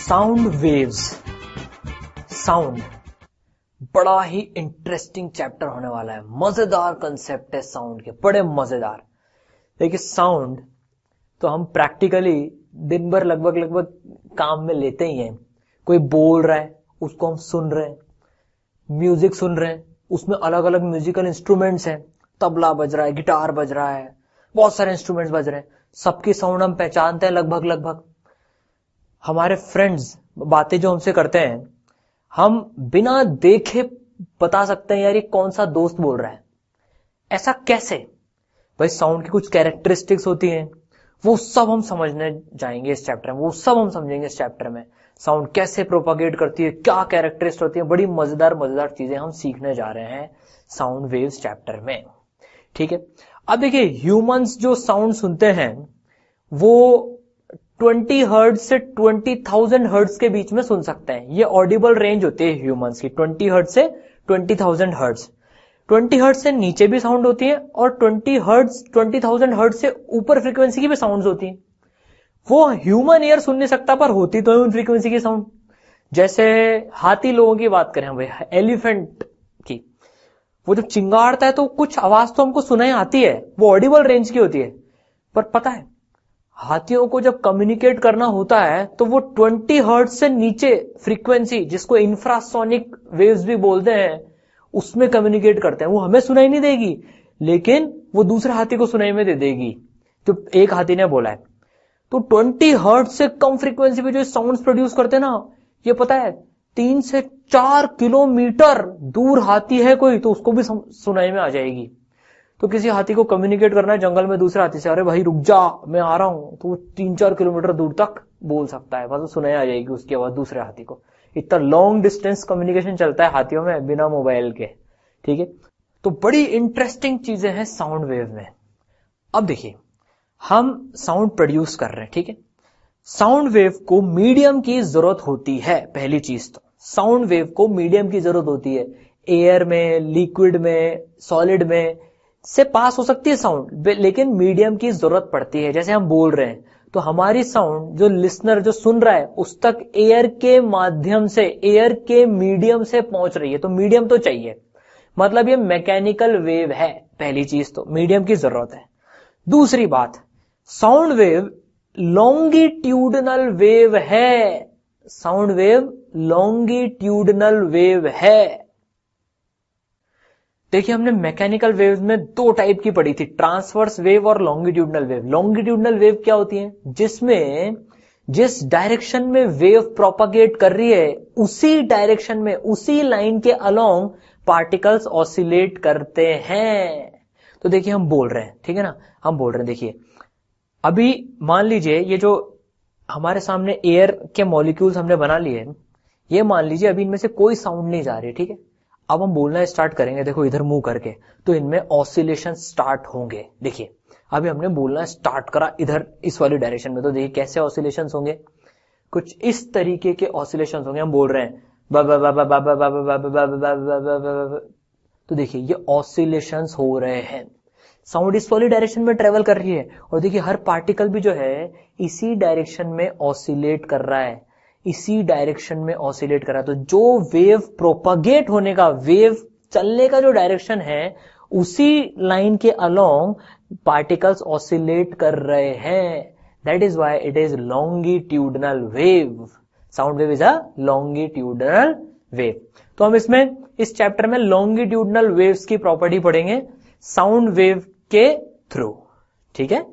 Sound waves. Sound बड़ा ही interesting chapter होने वाला है, मजेदार कंसेप्ट है साउंड के, बड़े मजेदार। देखिए साउंड तो हम प्रैक्टिकली दिन भर लगभग काम में लेते ही हैं। कोई बोल रहा है उसको हम सुन रहे हैं, म्यूजिक सुन रहे हैं, उसमें अलग अलग म्यूजिकल इंस्ट्रूमेंट्स हैं, तबला बज रहा है, गिटार बज रहा है, बहुत सारे इंस्ट्रूमेंट्स बज रहे हैं, सबकी साउंड हम पहचानते हैं लगभग। हमारे फ्रेंड्स बातें जो हमसे करते हैं, हम बिना देखे बता सकते हैं यार ये कौन सा दोस्त बोल रहा है। ऐसा कैसे? भाई साउंड की कुछ कैरेक्टरिस्टिक्स होती हैं, वो सब हम समझने जाएंगे इस चैप्टर में, वो सब हम समझेंगे इस चैप्टर में। साउंड कैसे प्रोपागेट करती है, क्या कैरेक्टरिस्टिक्स होती है, बड़ी मजेदार चीजें हम सीखने जा रहे हैं साउंड वेव्स चैप्टर में। ठीक है, अब देखिए ह्यूमंस जो साउंड सुनते हैं वो 20 हर्ट्ज से 20,000 हर्ट्ज के बीच में सुन सकते हैं। ये ऑडिबल रेंज होती है ह्यूमंस की, 20 हर्ट्ज से 20,000 हर्ट्ज। 20 हर्ट्ज से नीचे भी साउंड होती है और 20,000 हर्ट्ज से ऊपर फ्रीक्वेंसी की भी साउंड्स होती है। वो ह्यूमन ईयर सुन नहीं सकता, पर होती तो है उन फ्रीक्वेंसी की साउंड। जैसे हाथी लोगों की बात करें भाई, एलिफेंट की, वो जब चिंगाड़ता है तो कुछ आवाज तो हमको सुनाई आती है, वो ऑडिबल रेंज की होती है। पर पता है हाथियों को जब कम्युनिकेट करना होता है तो वो 20 हर्ट्ज से नीचे फ्रीक्वेंसी, जिसको इंफ्रासोनिक वेव्स भी बोलते हैं, उसमें कम्युनिकेट करते हैं। वो हमें सुनाई नहीं देगी, लेकिन वो दूसरे हाथी को सुनाई में दे देगी, जो एक हाथी ने बोला है। तो 20 हर्ट्ज से कम फ्रीक्वेंसी पे जो साउंड्स प्रोड्यूस करते हैं ना, ये पता है 3 से 4 किलोमीटर दूर हाथी है कोई तो उसको भी सुनाई में आ जाएगी। तो किसी हाथी को कम्युनिकेट करना है जंगल में दूसरे हाथी से, अरे भाई रुक जा मैं आ रहा हूं, तो वो 3-4 किलोमीटर दूर तक बोल सकता है, मतलब सुनाई आ जाएगी उसकी आवाज दूसरे हाथी को। इतना लॉन्ग डिस्टेंस कम्युनिकेशन चलता है हाथियों में बिना मोबाइल के। ठीक है, तो बड़ी इंटरेस्टिंग चीजें हैं साउंड वेव में। अब देखिए हम साउंड प्रोड्यूस कर रहे हैं, ठीक है। साउंड वेव को मीडियम की जरूरत होती है। पहली चीज तो साउंड वेव को मीडियम की जरूरत होती है। एयर में, लिक्विड में, सॉलिड में से पास हो सकती है साउंड, लेकिन मीडियम की जरूरत पड़ती है। जैसे हम बोल रहे हैं तो हमारी साउंड जो लिसनर जो सुन रहा है उस तक एयर के माध्यम से, एयर के मीडियम से पहुंच रही है, तो मीडियम तो चाहिए, मतलब ये मैकेनिकल वेव है। पहली चीज तो मीडियम की जरूरत है। दूसरी बात, साउंड वेव लॉन्गिट्यूडनल वेव है। साउंड वेव लॉन्गिट्यूडनल वेव है। देखिए हमने मैकेनिकल वेव्स में 2 टाइप की पढ़ी थी, ट्रांसवर्स वेव और लॉन्गिट्यूडनल वेव। लॉन्गिट्यूडनल वेव क्या होती है? जिसमें जिस डायरेक्शन में वेव प्रोपागेट कर रही है उसी डायरेक्शन में, उसी लाइन के अलोंग पार्टिकल्स ऑसिलेट करते हैं। तो देखिए हम बोल रहे हैं, ठीक है ना, हम बोल रहे हैं। देखिए अभी मान लीजिए ये जो हमारे सामने एयर के मॉलिक्यूल्स हमने बना लिए, ये मान लीजिए अभी इनमें से कोई साउंड नहीं जा रही, ठीक है। अब हम बोलना स्टार्ट करेंगे, देखो इधर मुंह करके, तो इनमें ऑसिलेशन स्टार्ट होंगे। देखिए अभी हमने बोलना स्टार्ट करा इधर इस वाली डायरेक्शन में, तो देखिए कैसे ऑसिलेशंस होंगे, कुछ इस तरीके के ऑसिलेशंस होंगे। हम बोल रहे हैं तो देखिए ये ऑसिलेशंस हो रहे हैं, साउंड इस वाली डायरेक्शन में ट्रेवल कर रही है, और देखिए हर पार्टिकल भी जो है इसी डायरेक्शन में ऑसिलेट कर रहा है, इसी डायरेक्शन में ऑसिलेट कर रहा है। तो जो वेव प्रोपागेट होने का, वेव चलने का जो डायरेक्शन है, उसी लाइन के अलोंग पार्टिकल्स ऑसिलेट कर रहे हैं। That is why it is longitudinal wave. Sound wave is a longitudinal wave. तो हम इसमें इस चैप्टर में लॉन्गिट्यूडनल वेव्स की प्रॉपर्टी पढ़ेंगे साउंड वेव के थ्रू, ठीक है।